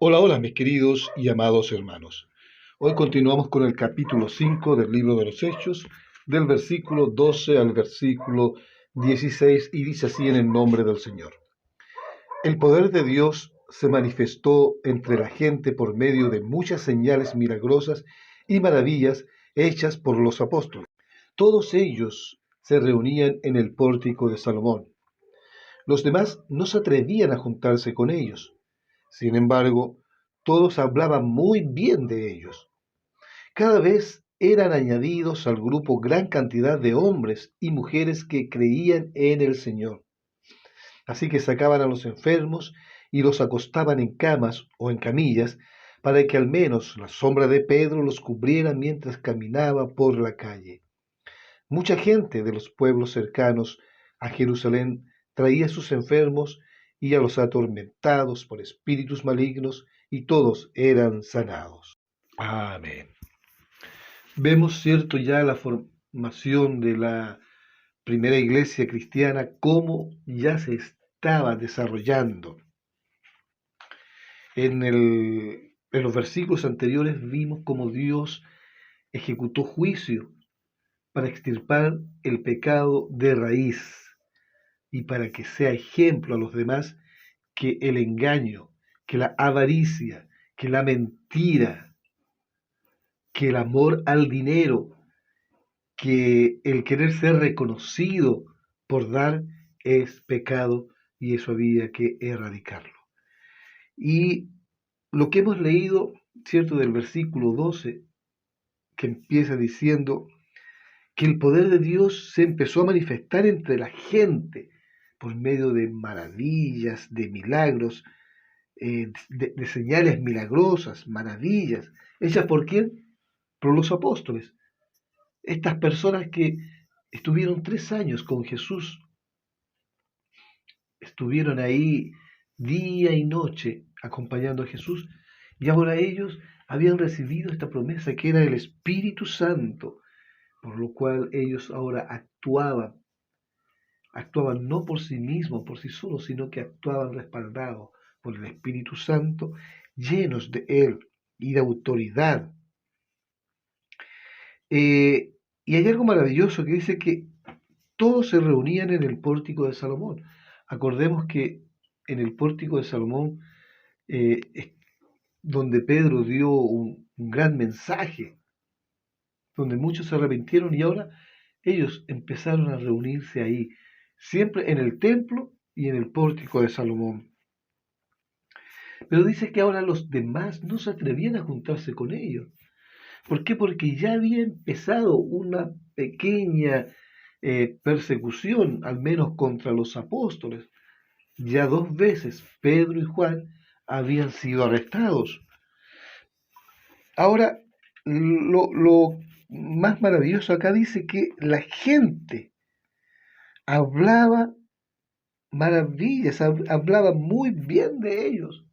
Hola, hola, mis queridos y amados hermanos. Hoy continuamos con el capítulo 5 del libro de los Hechos, del versículo 12 al versículo 16, y dice así en el nombre del Señor. El poder de Dios se manifestó entre la gente por medio de muchas señales milagrosas y maravillas hechas por los apóstoles. Todos ellos se reunían en el pórtico de Salomón. Los demás no se atrevían a juntarse con ellos. Sin embargo, todos hablaban muy bien de ellos. Cada vez eran añadidos al grupo gran cantidad de hombres y mujeres que creían en el Señor. Así que sacaban a los enfermos y los acostaban en camas o en camillas para que al menos la sombra de Pedro los cubriera mientras caminaba por la calle. Mucha gente de los pueblos cercanos a Jerusalén traía a sus enfermos y a los atormentados por espíritus malignos, y todos eran sanados. Amén. Vemos, cierto, ya la formación de la primera iglesia cristiana, cómo ya se estaba desarrollando. En los versículos anteriores vimos cómo Dios ejecutó juicio para extirpar el pecado de raíz y para que sea ejemplo a los demás que el engaño, que la avaricia, que la mentira, que el amor al dinero, que el querer ser reconocido por dar es pecado, y eso había que erradicarlo. Y lo que hemos leído, cierto, del versículo 12, que empieza diciendo que el poder de Dios se empezó a manifestar entre la gente por medio de maravillas, de milagros, de señales milagrosas, maravillas, hechas por quién? Por los apóstoles. Estas personas que estuvieron 3 años con Jesús, estuvieron ahí día y noche acompañando a Jesús, y ahora ellos habían recibido esta promesa que era el Espíritu Santo, por lo cual ellos ahora actuaban no por sí mismos, por sí solos, sino que actuaban respaldados por el Espíritu Santo, llenos de Él y de autoridad. Y hay algo maravilloso que dice que todos se reunían en el pórtico de Salomón. Acordemos que en el pórtico de Salomón, es donde Pedro dio un gran mensaje, donde muchos se arrepintieron y ahora ellos empezaron a reunirse ahí, siempre en el templo y en el pórtico de Salomón. Pero dice que ahora los demás no se atrevían a juntarse con ellos. ¿Por qué? Porque ya había empezado una pequeña persecución, al menos contra los apóstoles. Ya 2 veces Pedro y Juan habían sido arrestados. Ahora, lo más maravilloso acá dice que la gente hablaba maravillas, hablaba muy bien de ellos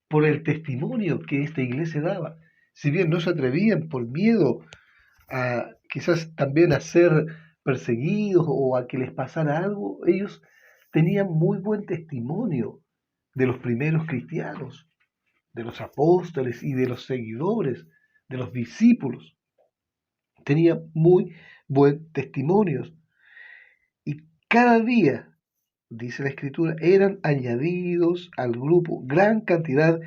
por el testimonio que esta iglesia daba. Si bien no se atrevían por miedo a quizás también a ser perseguidos o a que les pasara algo, ellos tenían muy buen testimonio de los primeros cristianos, de los apóstoles y de los seguidores, de los discípulos. Tenían muy buen testimonio. Y cada día, dice la Escritura, eran añadidos al grupo gran cantidad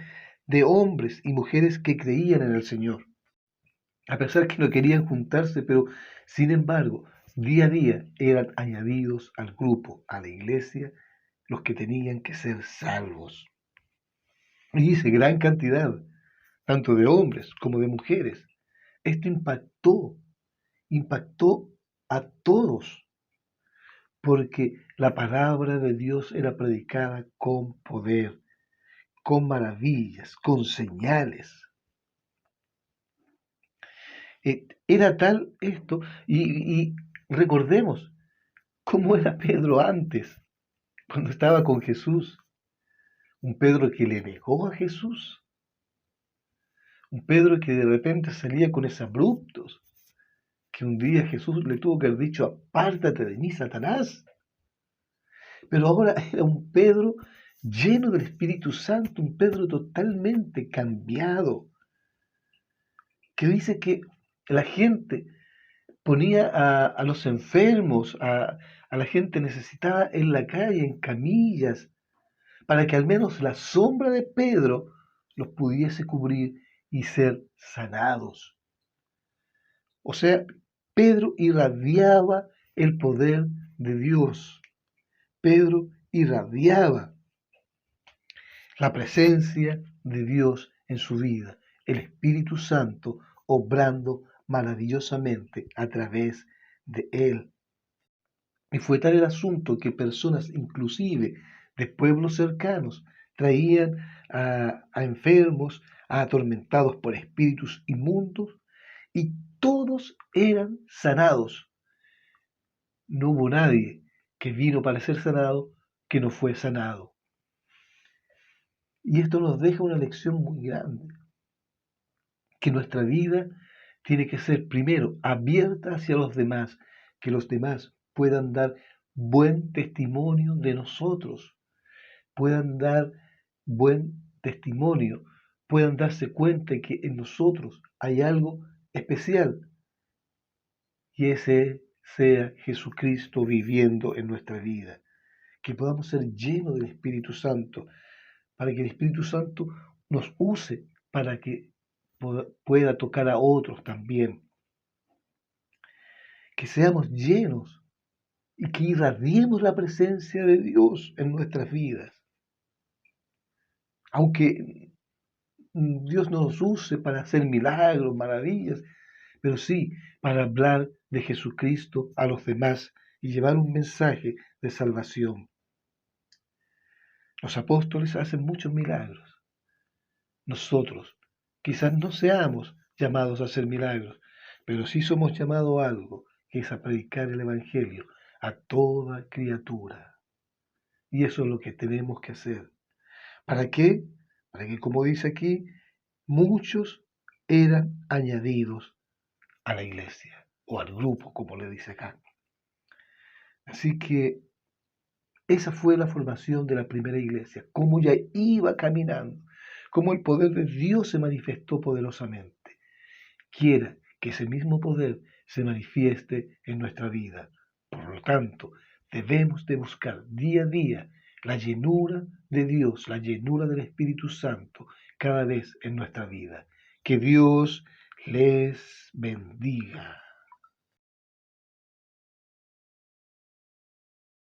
de hombres y mujeres que creían en el Señor, a pesar que no querían juntarse, pero sin embargo, día a día eran añadidos al grupo, a la iglesia, los que tenían que ser salvos. Y dice gran cantidad, tanto de hombres como de mujeres. Esto impactó a todos, porque la palabra de Dios era predicada con poder, con maravillas, con señales. Era tal esto, y recordemos cómo era Pedro antes, cuando estaba con Jesús. Un Pedro que le negó a Jesús, un Pedro que de repente salía con esos abruptos, que un día Jesús le tuvo que haber dicho, apártate de mí, Satanás. Pero ahora era un Pedro lleno del Espíritu Santo, un Pedro totalmente cambiado, que dice que la gente ponía a los enfermos, a la gente necesitada en la calle, en camillas, para que al menos la sombra de Pedro los pudiese cubrir y ser sanados. O sea, Pedro irradiaba el poder de Dios. Pedro irradiaba la presencia de Dios en su vida, el Espíritu Santo obrando maravillosamente a través de él. Y fue tal el asunto que personas, inclusive de pueblos cercanos, traían a enfermos, a atormentados por espíritus inmundos, y todos eran sanados. No hubo nadie que vino para ser sanado que no fue sanado. Y esto nos deja una lección muy grande, que nuestra vida tiene que ser primero abierta hacia los demás, que los demás puedan dar buen testimonio de nosotros, puedan dar buen testimonio, puedan darse cuenta de que en nosotros hay algo especial, y ese sea Jesucristo viviendo en nuestra vida, que podamos ser llenos del Espíritu Santo, para que el Espíritu Santo nos use para que pueda tocar a otros también, que seamos llenos y que irradiemos la presencia de Dios en nuestras vidas. Aunque Dios no nos use para hacer milagros, maravillas, pero sí para hablar de Jesucristo a los demás y llevar un mensaje de salvación. Los apóstoles hacen muchos milagros. Nosotros quizás no seamos llamados a hacer milagros, pero sí somos llamados a algo, que es a predicar el Evangelio a toda criatura. Y eso es lo que tenemos que hacer. ¿Para qué? Para que, como dice aquí, muchos eran añadidos a la iglesia o al grupo, como le dice acá. Así que esa fue la formación de la primera iglesia, cómo ya iba caminando, cómo el poder de Dios se manifestó poderosamente. Quiera que ese mismo poder se manifieste en nuestra vida. Por lo tanto, debemos de buscar día a día la llenura de Dios, la llenura del Espíritu Santo cada vez en nuestra vida. Que Dios les bendiga.